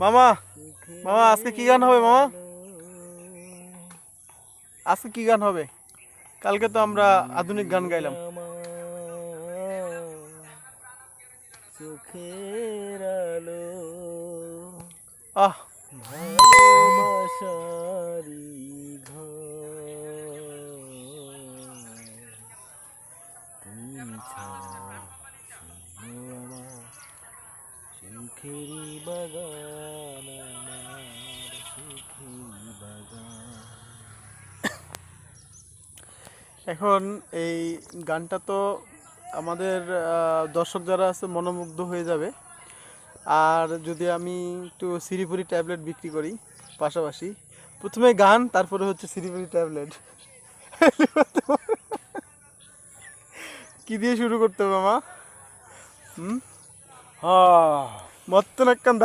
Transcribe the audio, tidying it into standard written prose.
মামা মামা আজকে কি গান হবে মামা? আজকে কি গান হবে? কালকে তো আমরা আধুনিক গান গাইলাম। চোখের আলো আহ ভালোবাসারি ঘর তুমি ছাড়া শূন্য আমার সুখেরই বাগান আমার সুখেরই বাগান। এখন এই গানটা তো আমাদের দর্শক যারা আছে মনোমুগ্ধ হয়ে যাবে। আর যদি আমি একটু সিরিপুরি ট্যাবলেট বিক্রি করি পাশাপাশি, প্রথমে গান তারপরে হচ্ছে সিরিপুরি ট্যাবলেট, কি দিয়ে শুরু করতে হবে মামা? মত্তন একখান